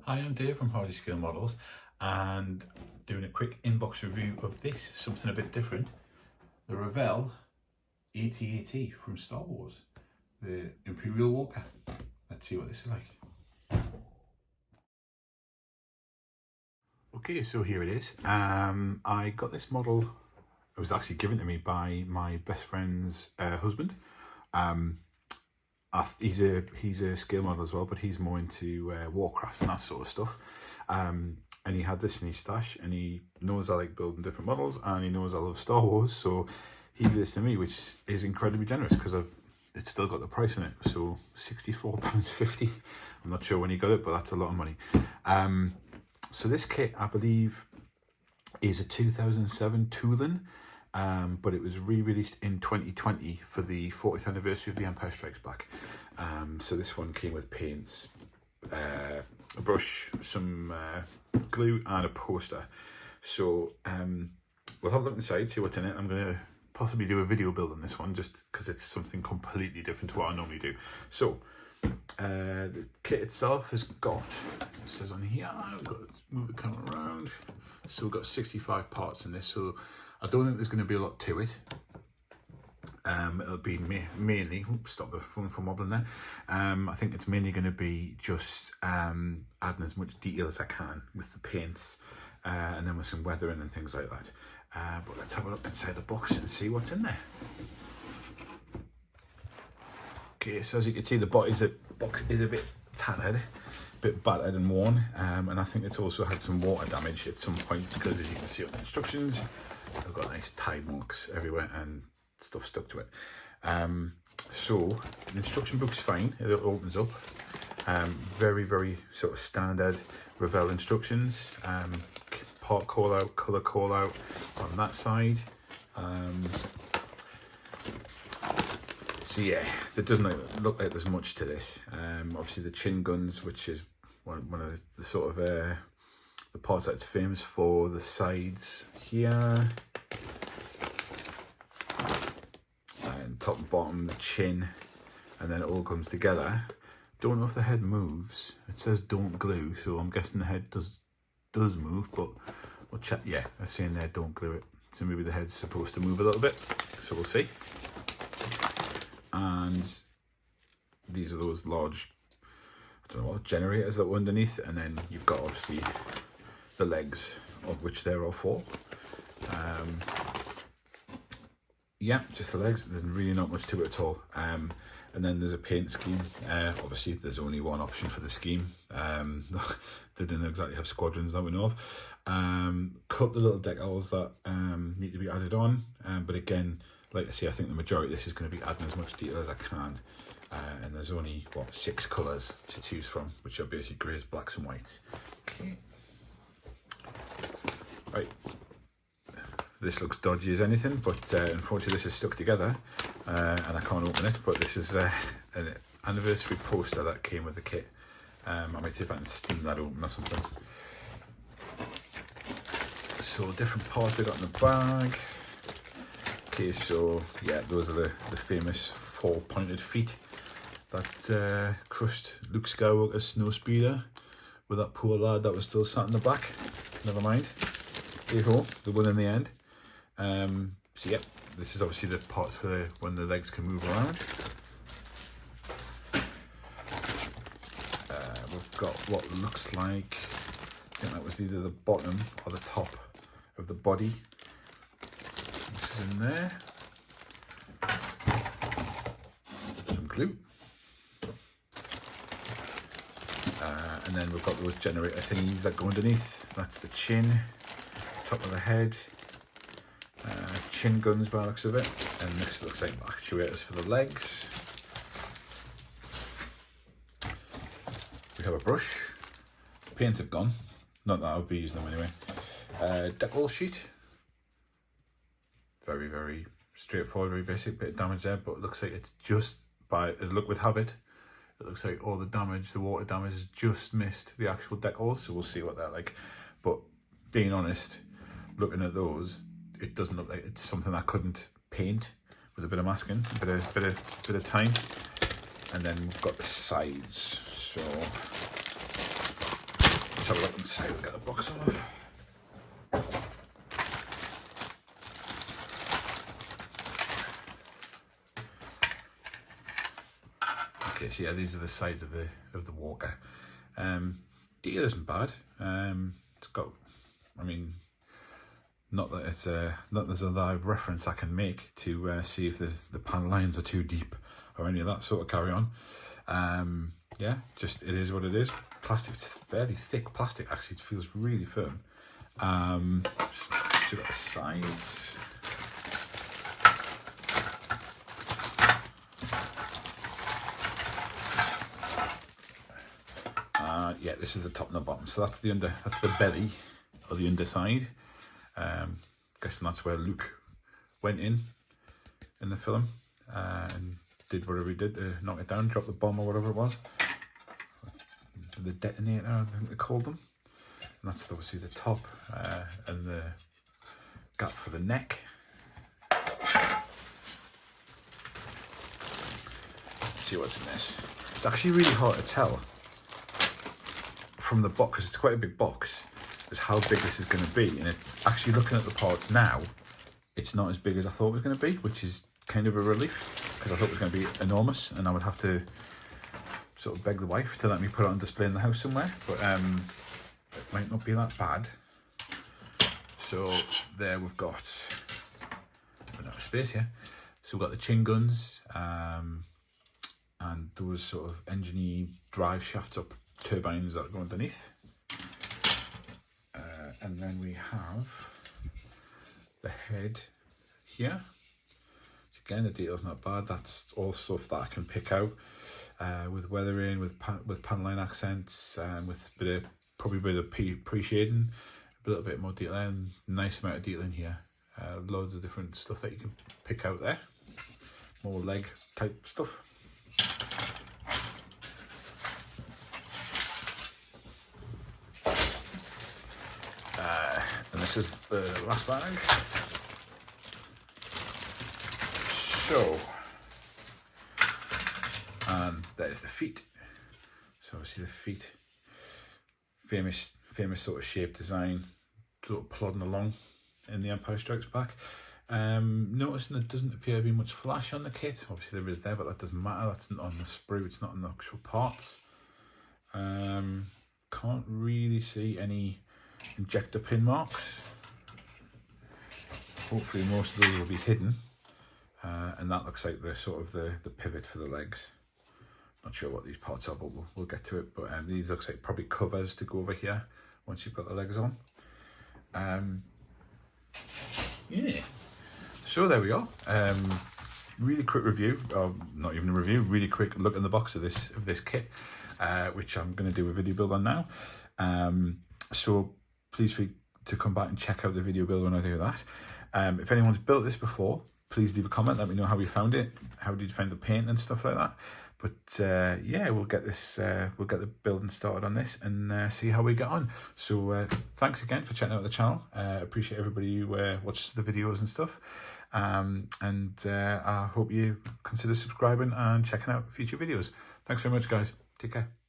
Hi, I'm Dave from Hardy Scale Models and doing a quick inbox review of this, something a bit different. The Revell AT-AT from Star Wars, the Imperial Walker. Let's see what this is like. Okay, so here it is. I got this model, it was actually given to me by my best friend's husband. He's a scale model as well, but he's more into Warcraft and that sort of stuff. And he had this in his stash, and he knows I like building different models, and he knows I love Star Wars, so he gave this to me, which is incredibly generous because it's still got the price in it. So £64.50. I'm not sure when he got it, but that's a lot of money. So this kit, I believe, is a 2007 tooling. But it was re-released in 2020 for the 40th anniversary of The Empire Strikes Back. So this one came with paints, a brush, some glue and a poster. So we'll have a look inside, see what's in it. I'm going to possibly do a video build on this one just because it's something completely different to what I normally do. So the kit itself has got, it says on here, I've got to move the camera around. So we've got 65 parts in this. So I don't think there's going to be a lot to it. It'll be mainly, stop the phone from wobbling there. I think it's mainly going to be just adding as much detail as I can with the paints and then with some weathering and things like that. But let's have a look inside the box and see what's in there. Okay, so as you can see, the box is a bit tattered, a bit battered and worn, and I think it's also had some water damage at some point because, as you can see on the instructions, I've got nice tide marks everywhere and stuff stuck to it. So the instruction book's fine. It opens up. Very, very sort of standard Revell instructions. Part call out, color call out on that side. So yeah, there doesn't look like there's much to this. Obviously the chin guns, which is one of the sort of the parts that it's famous for, the sides here, and top and bottom, the chin, and then it all comes together. Don't know if the head moves. It says don't glue, so I'm guessing the head does move, but we'll check. Yeah, I'm saying there don't glue it, so maybe the head's supposed to move a little bit, so we'll see. And these are those large, I don't know what, generators that were underneath, and then you've got obviously the legs, of which there are 4. Yeah, just the legs. There's really not much to it at all. And then there's a paint scheme. Obviously there's only one option for the scheme. They didn't exactly have squadrons that we know of. Couple of little decals that need to be added on, but again, like I say, I think the majority of this is going to be adding as much detail as I can. And there's only, what, 6 colours to choose from, which are basically greys, blacks and whites. Okay. Right, this looks dodgy as anything, but unfortunately this is stuck together and I can't open it, but this is an anniversary poster that came with the kit. I might see if I can steam that open or something. So different parts I got in the bag. Okay, so yeah, those are the famous 4 pointed feet that crushed Luke Skywalker's snow speeder with that poor lad that was still sat in the back. Never mind. Hey ho, the one in the end. So yeah, this is obviously the parts for when the legs can move around. We've got what looks like, I think that was either the bottom or the top of the body. This is in there. Some glue. And then we've got those generator thingies that go underneath. That's the chin, top of the head, chin guns by the looks of it, and this looks like actuators for the legs. We have a brush. Paints have gone. Not that I would be using them anyway. Decal sheet. Very, very straightforward, very basic. Bit of damage there, but it looks like it's just, by as luck would have it, it looks like all the damage, the water damage, has just missed the actual decals, so we'll see what they're like. But being honest, looking at those, it doesn't look like it's something I couldn't paint with a bit of masking, a bit of time. And then we've got the sides. So Let's have a look inside. We'll get the box off. Okay, so yeah, these are the sides of the walker. Detail isn't bad. It's got, I mean, not that it's not there's a live reference I can make to see if the panel lines are too deep or any of that sort of carry on. Yeah, just it is what it is. Plastic, it's fairly thick plastic actually. It feels really firm. So got the sides. Yeah, this is the top and the bottom. So that's the belly or the underside. Guessing that's where Luke went in the film and did whatever he did to knock it down, drop the bomb or whatever it was. The detonator, I think they called them. And that's obviously the top and the gap for the neck. Let's see what's in this. It's actually really hard to tell from the box, because it's quite a big box, is how big this is going to be. And actually looking at the parts now, it's not as big as I thought it was going to be, which is kind of a relief, because I thought it was going to be enormous and I would have to sort of beg the wife to let me put it on display in the house somewhere, but it might not be that bad. So there we've got enough space here. So we've got the chin guns and those sort of engine-y drive shafts up turbines that go underneath. And then we have the head here. So again, the detail's not bad. That's all stuff that I can pick out with weathering, with panel line accents, with probably a bit of pre-shading, a little bit more detail, and nice amount of detail in here. Loads of different stuff that you can pick out there. More leg type stuff. And this is the last bag. So, and there's the feet. So obviously the feet, famous sort of shape design, sort of plodding along in the Empire Strikes Back. Noticing there doesn't appear to be much flash on the kit. Obviously there is there, but that doesn't matter. That's not on the sprue, it's not on the actual parts. Can't really see any injector pin marks. Hopefully most of those will be hidden. And that looks like the sort of the pivot for the legs. Not sure what these parts are, but we'll get to it. But these looks like probably covers to go over here once you've got the legs on. Yeah. So there we are. Really quick review, or not even a review, really quick look in the box of this kit, which I'm going to do a video build on now. So please feel free to come back and check out the video build when I do that. If anyone's built this before, please leave a comment, let me know how you found it, how did you find the paint and stuff like that. But yeah, we'll get the building started on this and see how we get on. So thanks again for checking out the channel. Appreciate everybody who watches the videos and stuff. And I hope you consider subscribing and checking out future videos. Thanks very much, guys. Take care.